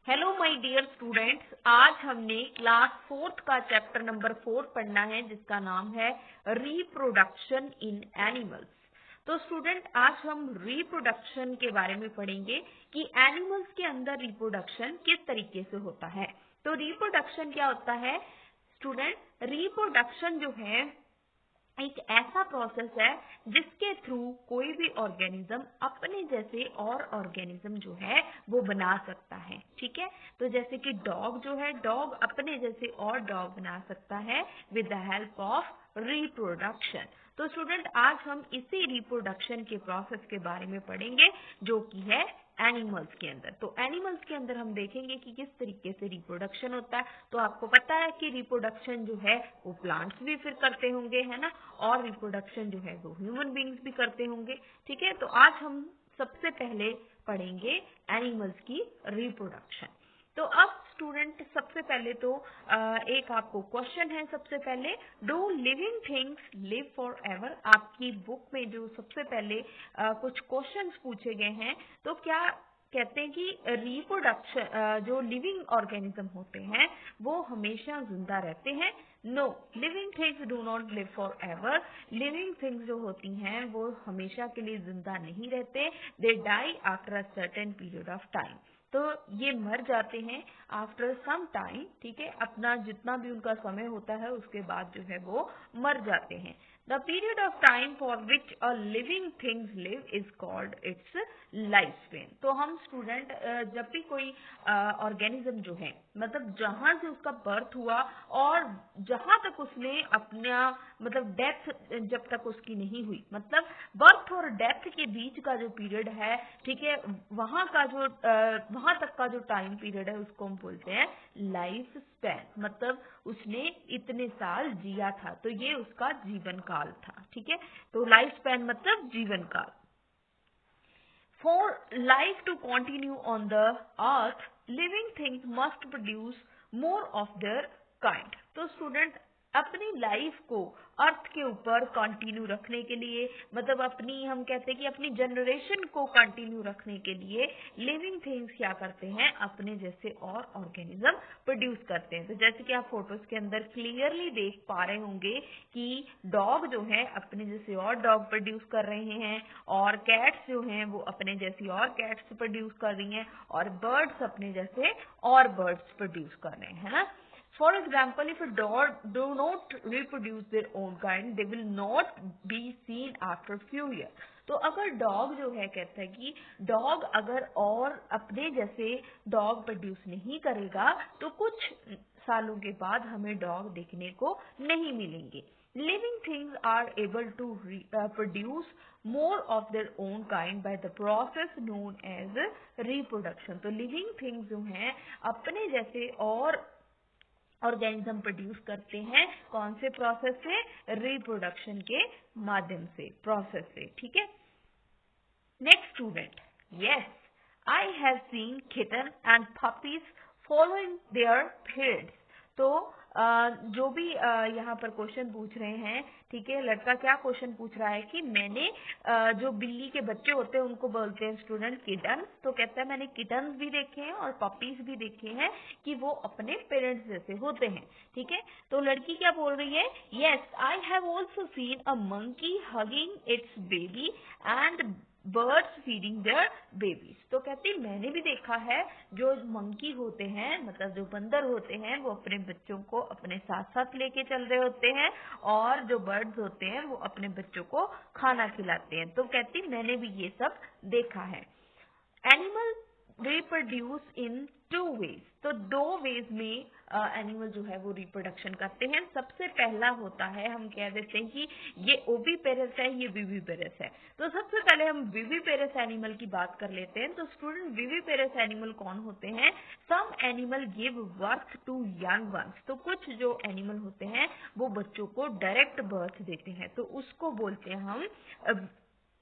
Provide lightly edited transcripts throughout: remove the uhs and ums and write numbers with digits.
Hello my dear students, आज हमने class 4th का चैप्टर नंबर 4 पढ़ना है जिसका नाम है रिप्रोडक्शन इन एनिमल्स। तो स्टूडेंट, आज हम रिप्रोडक्शन के बारे में पढ़ेंगे कि एनिमल्स के अंदर रिप्रोडक्शन किस तरीके से होता है। तो रिप्रोडक्शन क्या होता है स्टूडेंट? रिप्रोडक्शन जो है एक ऐसा प्रोसेस है जिसके थ्रू कोई भी ऑर्गेनिज्म अपने जैसे और ऑर्गेनिज्म जो है वो बना सकता है। ठीक है, तो जैसे कि डॉग जो है, डॉग अपने जैसे और डॉग बना सकता है with the help of reproduction. तो स्टूडेंट, आज हम इसी रिप्रोडक्शन के प्रोसेस के बारे में पढ़ेंगे जो कि है एनिमल्स के अंदर। तो एनिमल्स के अंदर हम देखेंगे कि किस तरीके से रिप्रोडक्शन होता है। तो आपको पता है कि रिप्रोडक्शन जो है वो प्लांट्स भी फिर करते होंगे, है ना, और रिप्रोडक्शन जो है वो ह्यूमन बींग्स भी करते होंगे। ठीक है, तो आज हम सबसे पहले पढ़ेंगे एनिमल्स की रिप्रोडक्शन। तो अब स्टूडेंट, सबसे पहले तो एक आपको क्वेश्चन है। सबसे पहले, do living things live for ever? आपकी बुक में जो सबसे पहले कुछ क्वेश्चंस पूछे गए हैं, तो क्या कहते हैं कि रिप्रोडक्शन जो लिविंग ऑर्गेनिज्म होते हैं वो हमेशा जिंदा रहते हैं? No, living things do not live for ever. Living things जो होती हैं वो हमेशा के लिए जिंदा नहीं रहते। They die after a certain period of time. तो ये मर जाते हैं आफ्टर सम टाइम। ठीक है, अपना जितना भी उनका समय होता है उसके बाद जो है वो मर जाते हैं। The period of time for which a living things live is called its life span. तो हम स्टूडेंट, जब भी कोई ऑर्गेनिज्म जो है, मतलब जहां से उसका बर्थ हुआ और जहां तक उसने अपना मतलब डेथ जब तक उसकी नहीं हुई, मतलब बर्थ और डेथ के बीच का जो पीरियड है, ठीक है, वहां तक का जो टाइम पीरियड है उसको हम बोलते हैं लाइफ स्पैन। मतलब उसने इतने साल जिया था, तो ये उसका जीवन काल था। ठीक है, तो लाइफ स्पैन मतलब जीवन काल। For life to continue on the earth, living things must produce more of their kind. तो स्टूडेंट, अपनी लाइफ को अर्थ के ऊपर कंटिन्यू रखने के लिए, मतलब अपनी, हम कहते हैं कि अपनी जनरेशन को कंटिन्यू रखने के लिए लिविंग थिंग्स क्या करते हैं? अपने जैसे और ऑर्गेनिज्म प्रोड्यूस करते हैं। तो जैसे कि आप फोटोज के अंदर क्लियरली देख पा रहे होंगे कि डॉग जो है अपने जैसे और डॉग प्रोड्यूस कर रहे हैं, और कैट्स जो हैं वो अपने जैसी और कैट्स प्रोड्यूस कर रही हैं, और बर्ड्स अपने जैसे और बर्ड्स प्रोड्यूस कर रहे हैं, है ना। For example, if a dog do not reproduce their own kind, they will not be seen after few years. तो अगर डॉग जो है, कहता है कि डॉग अगर और अपने जैसे डॉग प्रोड्यूस नहीं करेगा तो कुछ सालों के बाद हमें डॉग देखने को नहीं मिलेंगे। Living things are able to produce more of their own kind by the process known as reproduction. तो living things जो हैं अपने जैसे और ऑर्गेनिज्म प्रोड्यूस करते हैं, कौन से प्रोसेस से? रिप्रोडक्शन के माध्यम से, प्रोसेस से। ठीक है, next student, yes, I have seen kitten and puppies following their parents. तो जो भी यहाँ पर क्वेश्चन पूछ रहे हैं, ठीक है, लड़का क्या क्वेश्चन पूछ रहा है कि मैंने जो बिल्ली के बच्चे होते हैं उनको बोलते हैं स्टूडेंट किटन्स। तो कहता है मैंने किटन्स भी देखे हैं और पपीज भी देखे हैं कि वो अपने पेरेंट्स जैसे होते हैं। ठीक है, तो लड़की क्या बोल रही है? Yes, I have also seen a monkey hugging it's baby and birds feeding there babies. तो कहती मैंने भी देखा है जो मंकी होते हैं, मतलब जो बंदर होते हैं, वो अपने बच्चों को अपने साथ साथ लेके चल रहे होते हैं, और जो बर्ड्स होते हैं वो अपने बच्चों को खाना खिलाते हैं। तो कहती मैंने भी ये सब देखा है। Animal reproduce in 2 ways. तो 2 वेज में एनिमल जो है वो रिप्रोडक्शन करते हैं। सबसे पहला होता है, हम कह देते हैं कि ये ओविपेरस है, ये विविपेरस है। तो सबसे पहले हम विविपेरस एनिमल की बात कर लेते हैं। तो स्टूडेंट, विविपेरस एनिमल कौन होते हैं? Some animal give birth to young ones. तो कुछ जो एनिमल होते हैं वो बच्चों को डायरेक्ट बर्थ देते हैं, तो उसको बोलते हैं हम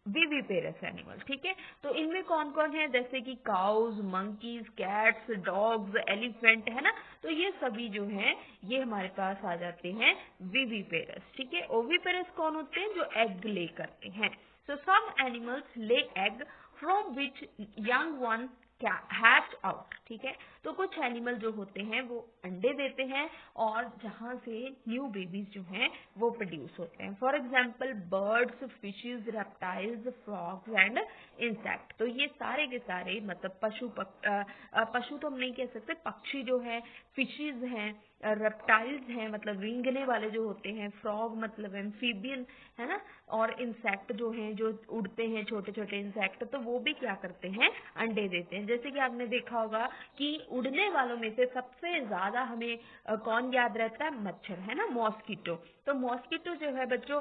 विविपेरस एनिमल। ठीक है, तो इनमें कौन कौन है? जैसे कि cows, monkeys, cats, dogs, elephant, है ना। तो ये सभी जो हैं ये हमारे पास आ जाते हैं विविपेरस। ठीक है, ओविपेरस कौन होते हैं? जो एग ले करते हैं। So some animals lay egg from which young one hatch out. ठीक है। तो कुछ एनिमल जो होते हैं वो अंडे देते हैं और जहाँ से न्यू बेबीज जो हैं वो प्रोड्यूस होते हैं। For example birds, fishes, reptiles, frogs and insect. तो ये सारे के सारे मतलब पशु तो हम नहीं कह सकते, पक्षी जो है, फिशेज हैं, रेप्टाइल्स हैं मतलब रेंगने वाले जो होते हैं, फ्रॉग मतलब एम्फीबियन है ना, और इंसेक्ट जो हैं जो उड़ते हैं, छोटे छोटे इंसेक्ट, तो वो भी क्या करते हैं, अंडे देते हैं। जैसे कि आपने देखा होगा कि उड़ने वालों में से सबसे ज्यादा हमें कौन याद रहता है, मच्छर है ना, मॉस्किटो। तो मॉस्किटो जो है बच्चों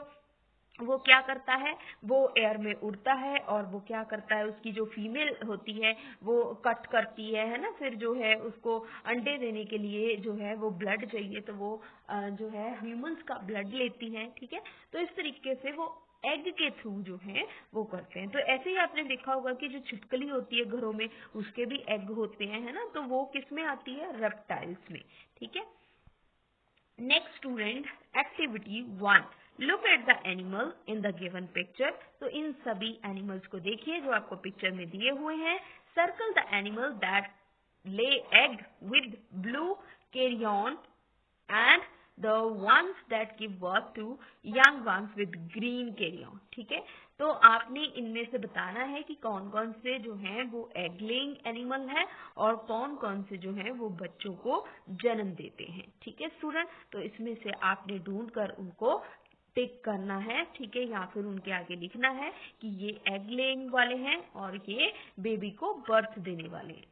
वो क्या करता है, वो एयर में उड़ता है और वो क्या करता है, उसकी जो फीमेल होती है वो कट करती है ना, फिर जो है उसको अंडे देने के लिए जो है वो ब्लड चाहिए, तो वो जो है ह्यूमंस का ब्लड लेती है, ठीक है। तो इस तरीके से वो एग के थ्रू जो है वो करते हैं। तो ऐसे ही आपने देखा होगा कि जो छिपकली होती है घरों में, उसके भी एग होते हैं, है ना, तो वो किस में आती है, रेप्टाइल्स में, ठीक है। Next student, activity 1, look at the animal in the given picture. तो इन सभी एनिमल्स को देखिए जो आपको पिक्चर में दिए हुए हैं। Circle the animal that lay egg with blue crayon and the ones that give birth to young ones with green carrion, ठीक है। तो आपने इनमें से बताना है कि कौन कौन से जो हैं वो एग लेइंग एनिमल है और कौन कौन से जो हैं वो बच्चों को जन्म देते हैं, ठीक है स्टूडेंट। तो इसमें से आपने ढूंढकर उनको टिक करना है, ठीक है, या फिर उनके आगे लिखना है कि ये एग लेइंग वाले हैं और ये बेबी को बर्थ देने वाले हैं।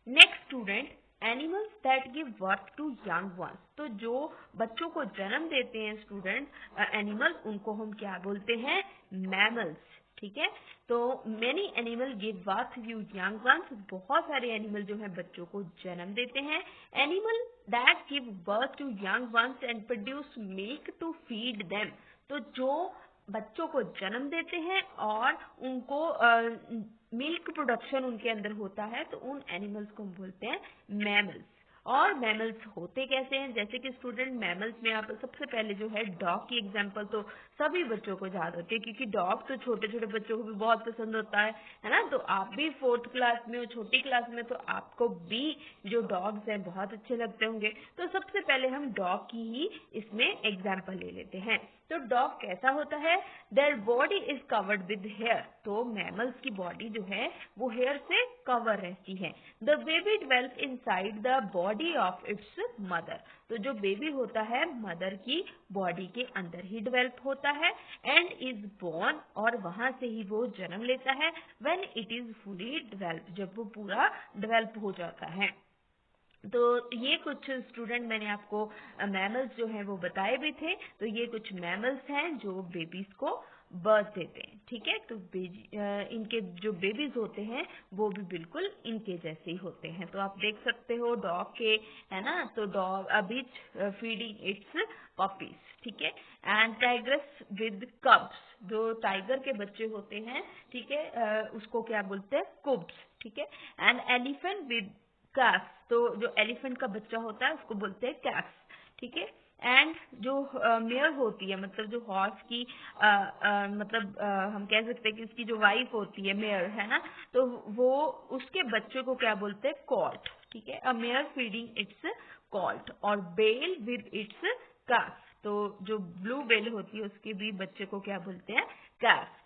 Next student, animals that give birth to young ones. तो जो बच्चों को जन्म देते हैं स्टूडेंट, एनिमल, उनको हम क्या बोलते हैं, मैमल्स, ठीक है। तो many animal give birth to young ones. बहुत सारे एनिमल जो है बच्चों को जन्म देते हैं। Animal that give birth to young ones and produce milk to feed them. तो जो बच्चों को जन्म देते हैं और उनको मिल्क प्रोडक्शन उनके अंदर होता है, तो उन एनिमल्स को हम बोलते हैं मैमल्स। और मैमल्स होते कैसे हैं, जैसे कि स्टूडेंट मैमल्स में आप सबसे पहले जो है डॉग की एग्जांपल तो सभी बच्चों को याद होती है, क्योंकि डॉग तो छोटे छोटे बच्चों को भी बहुत पसंद होता है ना। तो आप भी 4th क्लास में हो, छोटी क्लास में, तो आपको भी जो डॉग्स हैं बहुत अच्छे लगते होंगे। तो सबसे पहले हम डॉग की ही इसमें एग्जाम्पल ले लेते हैं। तो डॉग कैसा होता है, their body is covered with hair. तो मैमल्स की बॉडी जो है वो हेयर से कवर रहती है। The baby develop inside the body of its mother. तो जो बेबी होता है मदर की बॉडी के अंदर ही डेवलप होता है। एंड इज बोर्न, और वहां से ही वो जन्म लेता है। When it is fully develop, जब वो पूरा डेवलप हो जाता है। तो ये कुछ स्टूडेंट मैंने आपको मैमल्स जो हैं वो बताए भी थे। तो ये कुछ मैमल्स हैं जो बेबीज को बर्थ देते हैं, ठीक है। तो इनके जो बेबीज होते हैं वो भी बिल्कुल इनके जैसे ही होते हैं। तो आप देख सकते हो डॉग के, है ना, तो डॉग अभी फीडिंग इट्स पपीज, ठीक है। एंड टाइगर्स विद कब्स, जो टाइगर के बच्चे होते हैं, ठीक है, उसको क्या बोलते हैं, कुब्स, ठीक है। एंड एलिफेंट विद कैफ, तो जो एलिफेंट का बच्चा होता है उसको बोलते हैं कैफ, ठीक है। एंड जो मेयर होती है, मतलब जो हॉर्स की मतलब हम कह सकते हैं कि उसकी जो वाइफ होती है मेयर, है ना, तो वो उसके बच्चे को क्या बोलते हैं, कॉल्ट, ठीक है। अ मेयर फीडिंग इट्स कॉल्ट। और बेल विद इट्स कैफ, तो जो ब्लू बेल होती है उसके भी बच्चे को क्या बोलते हैं, calf.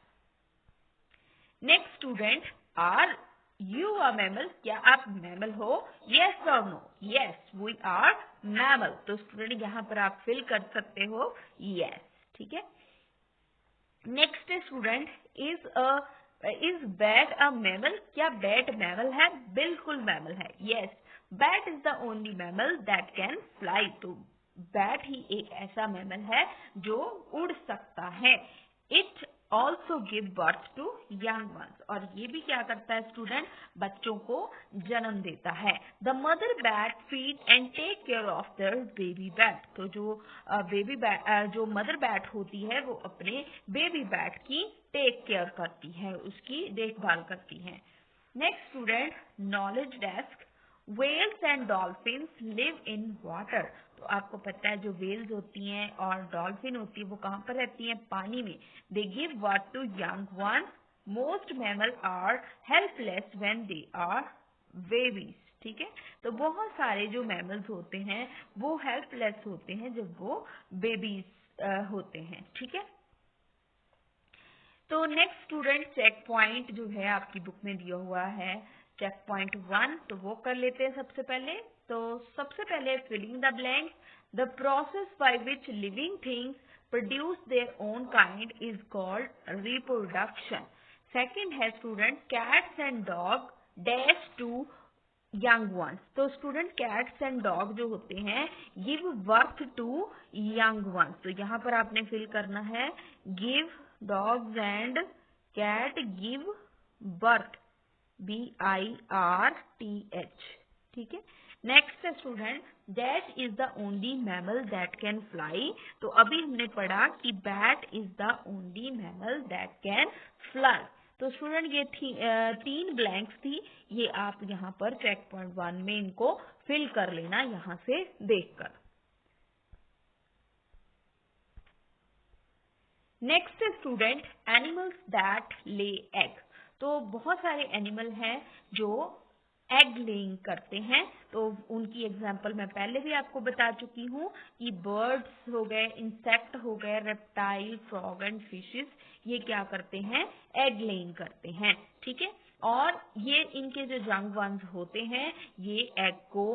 Next student, are you a mammal, क्या आप मैमल हो, यस और no, yes we are mammal. तो स्टूडेंट यहाँ पर आप फिल कर सकते हो यस, ठीक है। Next student, is bat a mammal, क्या बैट मैमल है, बिल्कुल मैमल है, yes. Bat is the only mammal that can fly. तो बैट ही एक ऐसा मैमल है जो उड़ सकता है। It also give birth to young ones, और ये भी क्या करता है स्टूडेंट, बच्चों को जन्म देता है। The mother bat feed and take care of the baby bat. तो जो बेबी बैट, जो मदर बैट होती है वो अपने बेबी बैट की टेक केयर करती है, उसकी देखभाल करती है। Next student, knowledge desk, whales and dolphins live in water. तो आपको पता है जो वेल्स होती हैं और डॉल्फिन होती है वो कहाँ पर रहती हैं, पानी में। They give birth to young one. Most mammal are helpless when they are babies. ठीक है, तो बहुत सारे जो मैमल्स होते हैं वो हेल्पलेस होते हैं जब वो बेबीज होते हैं। ठीक है, तो नेक्स्ट स्टूडेंट चेक पॉइंट जो है आपकी बुक में दिया हुआ है चेक पॉइंट 1, तो वो कर लेते हैं सबसे पहले। तो सबसे पहले filling the blank, the process by which living things produce their own kind is called reproduction. Second है student cats and dog dash to young ones. तो स्टूडेंट कैट्स एंड डॉग जो होते हैं give birth to young ones. तो यहाँ पर आपने fill करना है give dogs and cat give birth, BIRTH। ठीक है, नेक्स्ट है student that is the only mammal that can fly. तो अभी हमने पढ़ा कि bat is the only mammal that can fly. तो स्टूडेंट ये तीन ब्लैंक्स थी, ये आप यहाँ पर चेक पॉइंट 1 में इनको फिल कर लेना यहाँ से देखकर। Next student animals that lay egg. तो बहुत सारे एनिमल हैं जो एग लेइंग करते हैं, तो उनकी एग्जांपल मैं पहले भी आपको बता चुकी हूँ कि बर्ड्स हो गए, इंसेक्ट हो गए, रेप्टाइल, फ्रॉग एंड फिशेस, ये क्या करते हैं एग लेइंग करते हैं। ठीक है, और ये इनके जो यंग वंस होते हैं ये एग को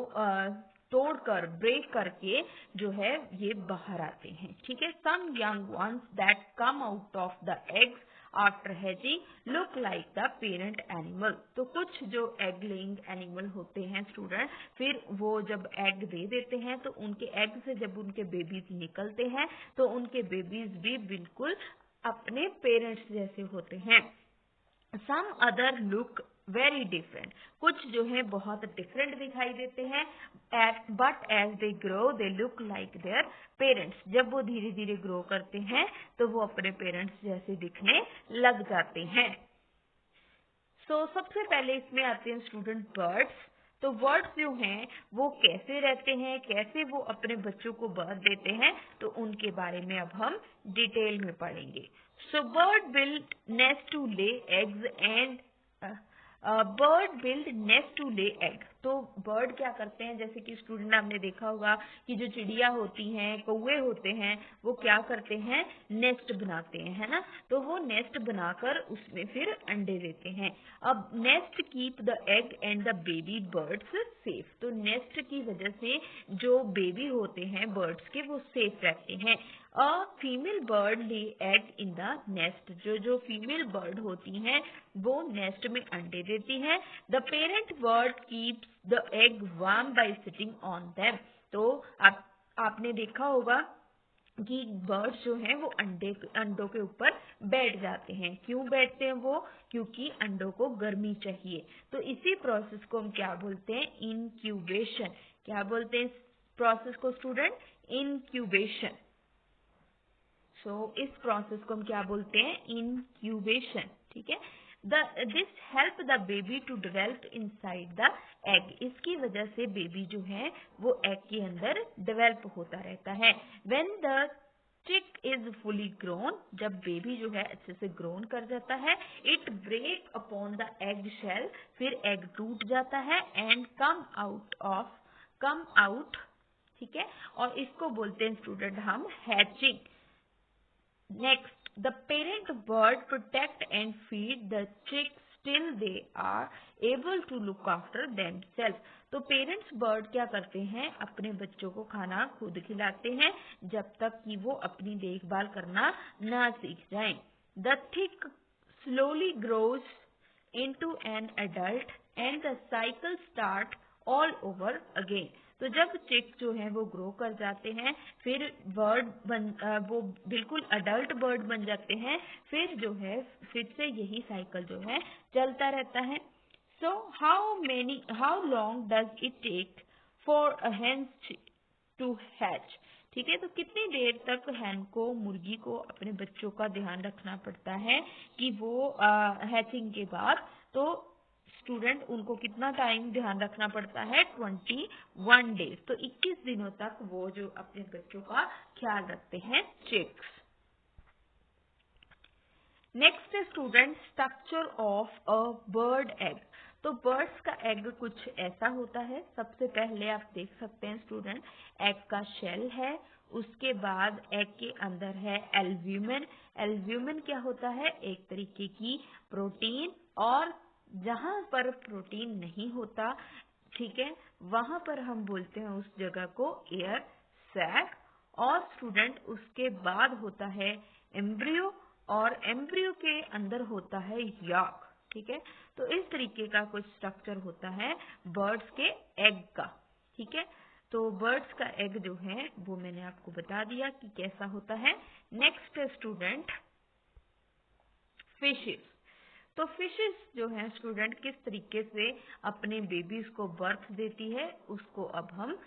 तोड़कर ब्रेक करके जो है ये बाहर आते हैं। ठीक है, some young ones that come out of the eggs after hatching look like the parent animal. तो कुछ जो एग लेइंग एनिमल होते हैं स्टूडेंट, फिर वो जब एग दे देते हैं तो उनके एग से जब उनके बेबीज निकलते हैं तो उनके बेबीज भी बिल्कुल अपने पेरेंट्स जैसे होते हैं। Some other look very different, कुछ जो है बहुत डिफरेंट दिखाई देते हैं, but as they grow they look like their parents. जब वो धीरे धीरे ग्रो करते हैं तो वो अपने पेरेंट्स जैसे दिखने लग जाते हैं। सो सबसे पहले इसमें आते हैं स्टूडेंट बर्ड्स। तो बर्ड्स जो हैं वो कैसे रहते हैं, कैसे वो अपने बच्चों को बर्थ देते हैं, तो उनके बारे में अब हम डिटेल में पढ़ेंगे। So bird build nest to lay eggs and bird build nest to lay egg. तो बर्ड क्या करते हैं, जैसे कि स्टूडेंट आपने देखा होगा कि जो चिड़िया होती हैं, कौवे होते हैं, वो क्या करते हैं नेस्ट बनाते हैं, है ना। तो वो नेस्ट बनाकर उसमें फिर अंडे देते हैं। अब nest keep the egg and the baby birds safe. तो नेस्ट की वजह से जो बेबी होते हैं बर्ड्स के वो सेफ रहते हैं। अ फीमेल बर्ड ले एग इन द नेस्ट। जो फीमेल बर्ड होती हैं वो नेस्ट में अंडे देती हैं। The parent bird keeps the egg warm bye sitting on them. तो आपने देखा होगा कि बर्ड्स जो हैं वो अंडों के ऊपर बैठ जाते हैं। क्यों बैठते हैं वो, क्योंकि अंडों को गर्मी चाहिए। तो इसी प्रोसेस को हम क्या बोलते हैं इनक्यूबेशन। क्या बोलते हैं इस प्रोसेस को स्टूडेंट इनक्यूबेशन। इस प्रोसेस को हम क्या बोलते हैं इनक्यूबेशन। ठीक है, this help the baby to develop inside the egg. इसकी वजह से बेबी जो है वो एग के अंदर डेवलप होता रहता है। When the chick is fully grown, जब बेबी जो है अच्छे से ग्रोन कर जाता है, it break upon the egg shell, फिर एग टूट जाता है एंड कम आउट। ठीक है, और इसको बोलते हैं स्टूडेंट हम hatching. Next, the parent bird protect and feed the chicks till they are able to look after themselves. तो पेरेंट्स बर्ड क्या करते हैं अपने बच्चों को खाना खुद खिलाते हैं जब तक कि वो अपनी देखभाल करना ना सीख जाएं। The chick slowly grows into an adult and the cycle start all over again. तो जब चिक जो है वो ग्रो कर जाते हैं फिर वो बिल्कुल अडल्ट बर्ड बन जाते हैं, फिर जो है फिर से यही साइकिल जो है चलता रहता है। So how long does it take for a hen to hatch. ठीक है, तो कितनी देर तक हैन को, मुर्गी को अपने बच्चों का ध्यान रखना पड़ता है कि वो हैचिंग के बाद, तो स्टूडेंट उनको कितना टाइम ध्यान रखना पड़ता है 21 डेज। तो 21 दिनों तक वो जो अपने बच्चों का ख्याल रखते हैं chicks. Next student structure of a bird egg. तो बर्ड्स का एग कुछ ऐसा होता है। सबसे पहले आप देख सकते हैं स्टूडेंट, एग का शेल है, उसके बाद एग के अंदर है एल्ब्यूमिन। एल्ब्यूमिन क्या होता है? एक तरीके की प्रोटीन, और जहां पर प्रोटीन नहीं होता, ठीक है, वहां पर हम बोलते हैं उस जगह को एयर सैक। और स्टूडेंट उसके बाद होता है एम्ब्रियो, और एम्ब्रियो के अंदर होता है यॉक। ठीक है, तो इस तरीके का कुछ स्ट्रक्चर होता है बर्ड्स के एग का। ठीक है, तो बर्ड्स का एग जो है वो मैंने आपको बता दिया कि कैसा होता है। Next student, fishes. तो फिशेस जो है स्टूडेंट किस तरीके से अपने बेबीज को बर्थ देती है, उसको अब हम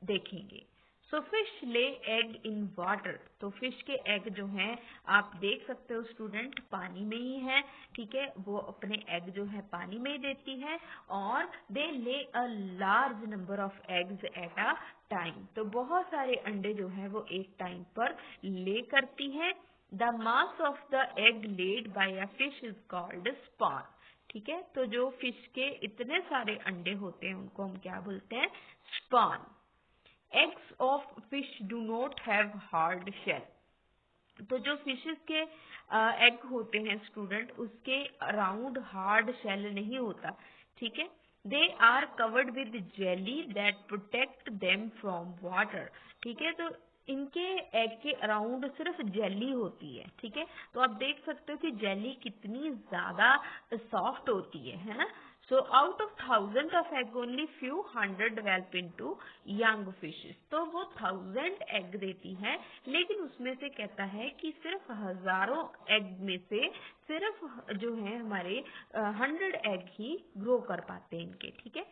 देखेंगे। So fish lay egg in water. तो फिश के एग जो हैं आप देख सकते हो स्टूडेंट, पानी में ही है। ठीक है, वो अपने एग जो है पानी में ही देती है, और दे ले a large number of eggs at a time. तो बहुत सारे अंडे जो है वो एक टाइम पर ले करती है। The mass of the egg laid by a fish is called spawn। ठीक है, तो जो फिश के इतने सारे अंडे होते हैं उनको हम क्या बोलते हैं? spawn। Eggs of fish do not have hard shell। तो जो फिशेस के एग होते हैं स्टूडेंट, उसके अराउंड हार्ड शेल नहीं होता। ठीक है, they are covered with jelly that protect them from water. ठीक है, तो इनके एग के अराउंड सिर्फ जेली होती है। ठीक है, तो आप देख सकते हो कि जेली कितनी ज्यादा सॉफ्ट होती है ना। So out of 1000 of egg only few hundred develop into young fishes. तो वो 1000 एग देती है, लेकिन उसमें से कहता है कि सिर्फ हजारों एग में से सिर्फ जो है हमारे 100 एग ही ग्रो कर पाते हैं इनके। ठीक है,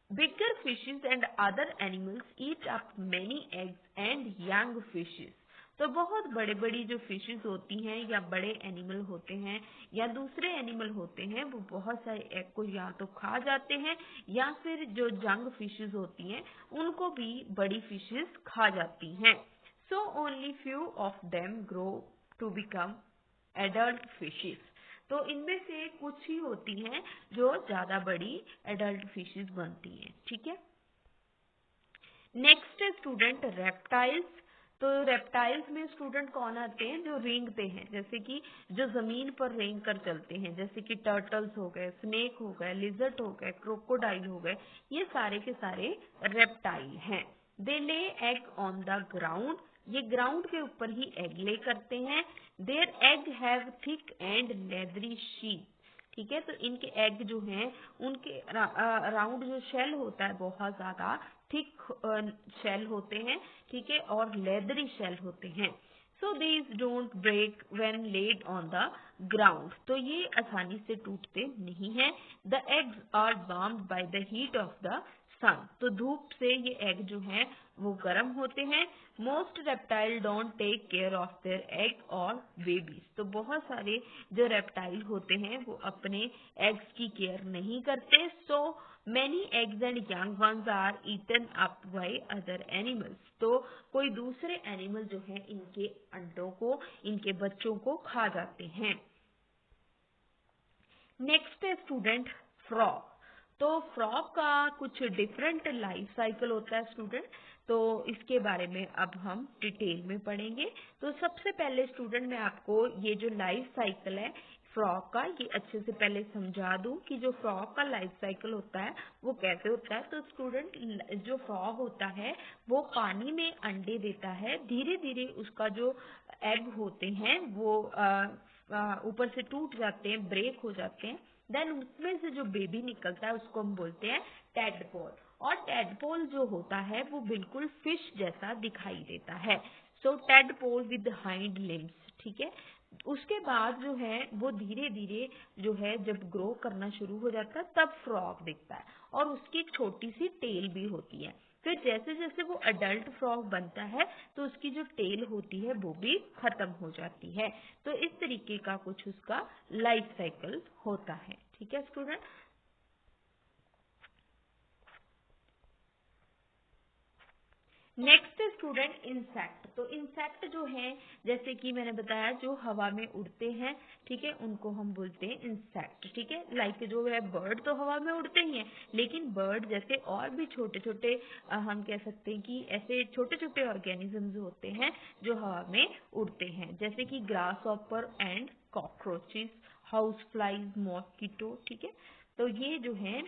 bigger fishes and other animals eat up many eggs and young fishes. तो बहुत बड़े बड़ी जो फिशेस होती हैं या बड़े एनिमल होते हैं या दूसरे एनिमल होते हैं, वो बहुत सारे एग को या तो खा जाते हैं, या फिर जो यंग फिशेस होती हैं उनको भी बड़ी फिशेस खा जाती हैं। So only few of them grow to become adult fishes. तो इनमें से कुछ ही होती हैं जो ज्यादा बड़ी एडल्ट फिशेस बनती हैं। ठीक है, नेक्स्ट है स्टूडेंट रेप्टाइल्स। तो रेप्टाइल्स में स्टूडेंट कौन आते हैं? जो रेंगते हैं, जैसे कि जो जमीन पर रेंग कर चलते हैं, जैसे कि टर्टल्स हो गए, स्नेक हो गए, लिजर्ट हो गए, क्रोकोडाइल हो गए, ये सारे के सारे रेप्टाइल हैं। They lay egg on the ground. ये ग्राउंड के ऊपर ही एग ले करते हैं। Their egg have thick and leathery sheet. ठीक है, तो इनके एग जो हैं उनके अराउंड जो शेल होता है बहुत ज्यादा थिक शेल होते हैं। ठीक है, और लेदरी शेल होते हैं। So these don't break when laid on the ground. तो ये आसानी से टूटते नहीं हैं। The eggs are warmed by the heat of the sun. तो धूप से ये एग जो हैं वो गर्म होते हैं। Most reptile don't take care of their egg और बेबीज। तो बहुत सारे जो रेप्टाइल होते हैं वो अपने एग्स की केयर नहीं करते। So many eggs and young ones are eaten up by other animals. तो कोई दूसरे एनिमल जो है इनके अंडों को, इनके बच्चों को खा जाते हैं। नेक्स्ट है स्टूडेंट फ्रॉग। तो फ्रॉग का कुछ डिफरेंट लाइफ साइकिल होता है स्टूडेंट, तो इसके बारे में अब हम डिटेल में पढ़ेंगे। तो सबसे पहले स्टूडेंट मैं आपको ये जो लाइफ साइकिल है फ्रॉग का, ये अच्छे से पहले समझा दूं कि जो फ्रॉग का लाइफ साइकिल होता है वो कैसे होता है। तो स्टूडेंट जो फ्रॉग होता है वो पानी में अंडे देता है। धीरे धीरे उसका जो एग होते हैं वो ऊपर से टूट जाते हैं, ब्रेक हो जाते हैं। देन उसमें से जो बेबी निकलता है उसको हम बोलते हैं टेडपोल। और टेडपोल जो होता है वो बिल्कुल फिश जैसा दिखाई देता है। सो टेडपोल विद हाइंड लिम्स। ठीक है, उसके बाद जो है वो धीरे धीरे जो है जब ग्रो करना शुरू हो जाता है तब फ्रॉग दिखता है, और उसकी एक छोटी सी टेल भी होती है। फिर जैसे जैसे वो अडल्ट फ्रॉग बनता है तो उसकी जो टेल होती है वो भी खत्म हो जाती है। तो इस तरीके का कुछ उसका लाइफ साइकिल होता है। ठीक है स्टूडेंट, नेक्स्ट स्टूडेंट इंसेक्ट। तो इंसेक्ट जो है, जैसे कि मैंने बताया, जो हवा में उड़ते हैं, ठीक है, उनको हम बोलते हैं इंसेक्ट। ठीक है, लाइक जो है बर्ड तो हवा में उड़ते ही हैं, लेकिन बर्ड जैसे और भी छोटे छोटे हम कह सकते हैं कि ऐसे छोटे छोटे ऑर्गेनिजम्स होते हैं जो हवा में उड़ते हैं, जैसे कि grasshopper and cockroaches, house flies, mosquito. ठीक है, तो ये जो है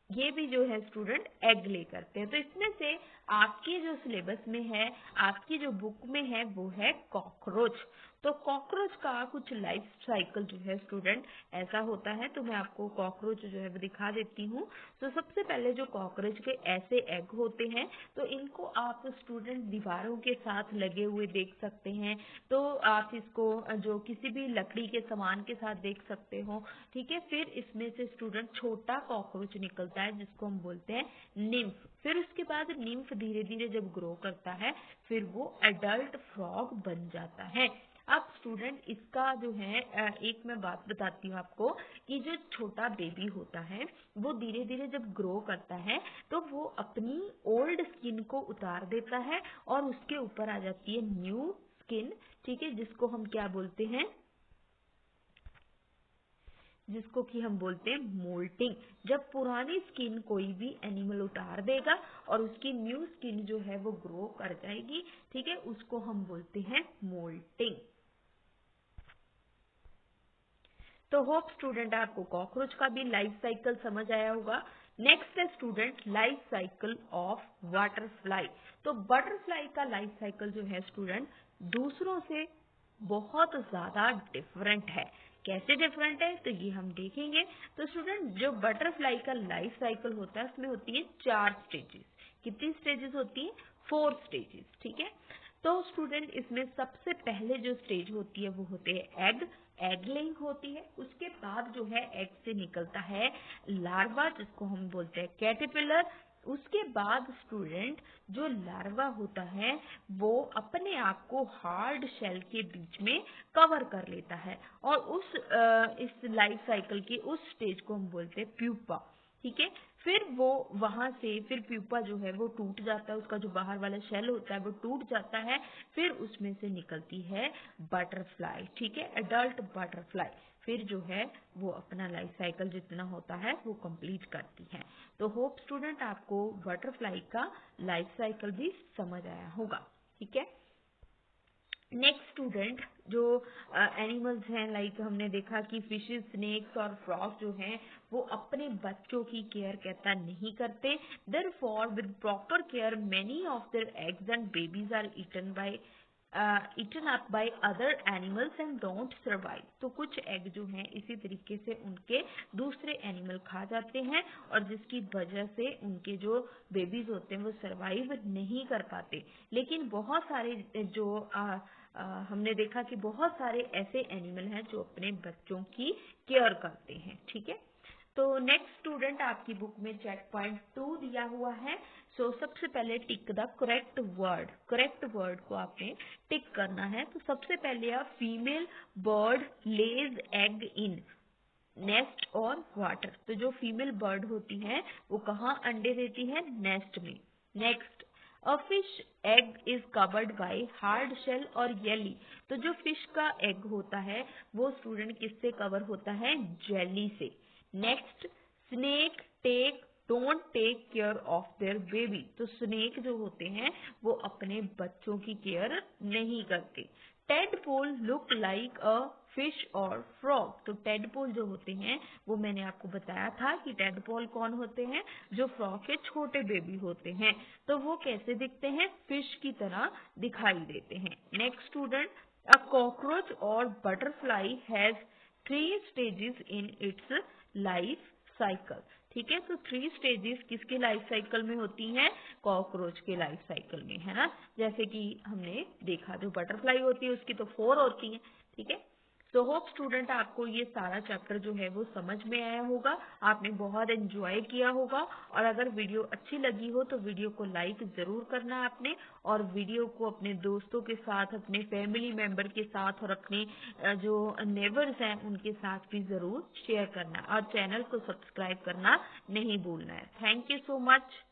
ये भी जो है स्टूडेंट एग ले करते हैं। तो इसमें से आपके जो सिलेबस में है, आपकी जो बुक में है, वो है कॉकरोच। तो कॉकरोच का कुछ लाइफ साइकिल जो है स्टूडेंट ऐसा होता है। तो मैं आपको कॉकरोच जो है वो दिखा देती हूँ। तो सबसे पहले जो कॉकरोच के ऐसे एग होते हैं, तो इनको आप स्टूडेंट दीवारों के साथ लगे हुए देख सकते हैं। तो आप इसको जो किसी भी लकड़ी के सामान के साथ देख सकते हो। ठीक है, फिर इसमें से स्टूडेंट छोटा कॉकरोच निकलता है जिसको हम बोलते हैं निम्फ। फिर उसके बाद निम्फ धीरे धीरे जब ग्रो करता है, फिर वो एडल्ट फ्रॉग बन जाता है। अब स्टूडेंट इसका जो है एक मैं बात बताती हूँ आपको, कि जो छोटा बेबी होता है वो धीरे धीरे जब ग्रो करता है तो वो अपनी ओल्ड स्किन को उतार देता है और उसके ऊपर आ जाती है न्यू स्किन। ठीक है, जिसको हम क्या बोलते हैं, जिसको कि हम बोलते हैं मोल्टिंग। जब पुरानी स्किन कोई भी एनिमल उतार देगा और उसकी न्यू स्किन जो है वो ग्रो कर जाएगी, ठीक है, उसको हम बोलते हैं मोल्टिंग। तो होप स्टूडेंट आपको कॉकरोच का भी लाइफ साइकिल समझ आया होगा। नेक्स्ट है student life cycle of butterfly. तो बटरफ्लाई का लाइफ साइकिल जो है स्टूडेंट दूसरों से बहुत ज्यादा डिफरेंट है। कैसे डिफरेंट है तो ये हम देखेंगे। तो स्टूडेंट जो बटरफ्लाई का लाइफ साइकिल होता है उसमें होती है 4 स्टेजेस। कितनी स्टेजेस होती है? 4 स्टेजेस। ठीक है, तो स्टूडेंट इसमें सबसे पहले जो स्टेज होती है वो होते हैं एग लेइंग होती है। उसके बाद जो है एग से निकलता है लार्वा, जिसको हम बोलते हैं कैटरपिलर। उसके बाद स्टूडेंट जो लार्वा होता है वो अपने आप को हार्ड शेल के बीच में कवर कर लेता है और इस लाइफ साइकिल के उस स्टेज को हम बोलते हैं प्यूपा। ठीक है, फिर वो वहां से फिर प्यूपा जो है वो टूट जाता है, उसका जो बाहर वाला शेल होता है वो टूट जाता है। फिर उसमें से निकलती है बटरफ्लाई। ठीक है, एडल्ट बटरफ्लाई। फिर जो है वो अपना लाइफ साइकिल जितना होता है वो कंप्लीट करती है। तो होप स्टूडेंट आपको बटरफ्लाई का लाइफ साइकिल भी समझ आया होगा। ठीक है, नेक्स्ट स्टूडेंट जो एनिमल्स हैं, लाइक हमने देखा कि फिशेस, स्नेक्स और फ्रॉग जो हैं वो अपने बच्चों की केयर कहता नहीं करते। Therefore with proper care many of their eggs and babies are eaten up by other animals and don't survive. तो कुछ एग जो हैं इसी तरीके से उनके दूसरे एनिमल खा जाते हैं और जिसकी वजह से उनके जो बेबीज होते हैं वो सर्वाइव नहीं कर पाते। लेकिन बहुत सारे जो हमने देखा कि बहुत सारे ऐसे एनिमल हैं जो अपने बच्चों की केयर करते हैं। ठीक है, तो नेक्स्ट स्टूडेंट आपकी बुक में चेक पॉइंट 2 दिया हुआ है। सो सबसे पहले टिक द करेक्ट वर्ड को आपने टिक करना है। तो सबसे पहले आप female bird lays egg in nest और वाटर। तो जो फीमेल बर्ड होती है वो कहाँ अंडे देती है? नेस्ट में। Next, a fish egg is covered by hard shell और येली। तो जो फिश का एग होता है वो स्टूडेंट किससे कवर होता है? जेली से। Next, snake don't take care of their baby. तो स्नेक जो होते हैं वो अपने बच्चों की केयर नहीं करते। Tadpole look like a fish और फ्रॉग। तो टेडपोल जो होते हैं वो मैंने आपको बताया था कि टेडपोल कौन होते हैं? जो फ्रॉग के छोटे बेबी होते हैं। तो वो कैसे दिखते हैं? फिश की तरह दिखाई देते हैं। नेक्स्ट स्टूडेंट, अ कॉकरोच और butterfly has 3 stages in its life cycle. ठीक है, तो 3 स्टेजेस किसके लाइफ साइकिल में होती हैं? कॉकरोच के लाइफ साइकिल में, है ना। जैसे कि हमने देखा जो बटरफ्लाई होती है उसकी तो 4 होती है। ठीक है, सो होप स्टूडेंट आपको ये सारा चैप्टर जो है वो समझ में आया होगा, आपने बहुत एंजॉय किया होगा। और अगर वीडियो अच्छी लगी हो तो वीडियो को लाइक जरूर करना आपने, और वीडियो को अपने दोस्तों के साथ, अपने फैमिली मेंबर के साथ और अपने जो नेबर्स हैं उनके साथ भी जरूर शेयर करना, और चैनल को सब्सक्राइब करना नहीं भूलना है। Thank you so much.